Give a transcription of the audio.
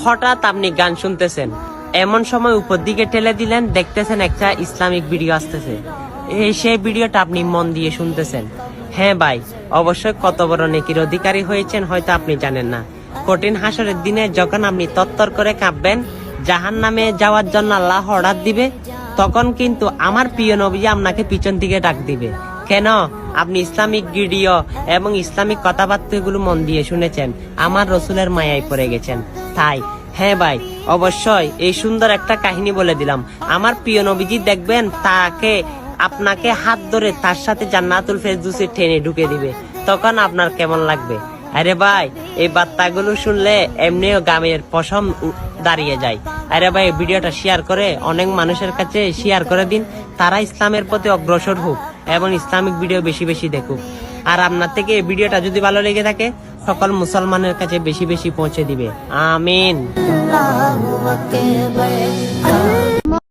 হঠাৎ আপনি গান শুনতেছেন, এমন সময় উপর দিকে ঠেলে দিলেন, দেখতেছেন একটা ইসলামিক ভিডিও আসতেছে। সেই ভিডিওটা আপনি মন দিয়ে শুনতেছেন। হ্যাঁ ভাই, অবশ্যই কত বড় নেকির অধিকারী হয়েছেন হয়তো আপনি জানেন না। কঠিন হাসরের দিনে যখন আপনি তত্তর করে কাঁপবেন, জাহান্নামে যাওয়ার জন্য আল্লাহ অর্ডার দিবে, তখন কিন্তু আমার প্রিয় নবী আপনাকে পিছন দিকে ডাক দিবে। কেন? আপনি ইসলামিক ভিডিও এবং ইসলামিক কথাবার্তাগুলো মন দিয়ে শুনেছেন, আমার রসুলের মায়ায় পড়ে গেছেন। তাই হ্যাঁ ভাই, অবশ্যই এই সুন্দর একটা কাহিনী বলে দিলাম। আমার প্রিয় নবীজি দেখবেন, তাকে আপনাকে হাত ধরে তার সাথে জান্নাতুল ফেরদৌসে টেনে ঢুকে দিবে, তখন আপনার কেমন লাগবে? আরে ভাই, এই বার্তাগুলো শুনলে এমনিও গামের পশম দাঁড়িয়ে যায়। আরে ভাই, ভিডিওটা শেয়ার করে অনেক মানুষের কাছে শেয়ার করে দিন, তারা ইসলামের প্রতি অগ্রসর হোক এবং ইসলামিক ভিডিও বেশি বেশি দেখুক। আর আপনার থেকে এই ভিডিওটা যদি ভালো লেগে থাকে, সকল মুসলমানের কাছে বেশি বেশি পৌঁছে দিবে। আমিন।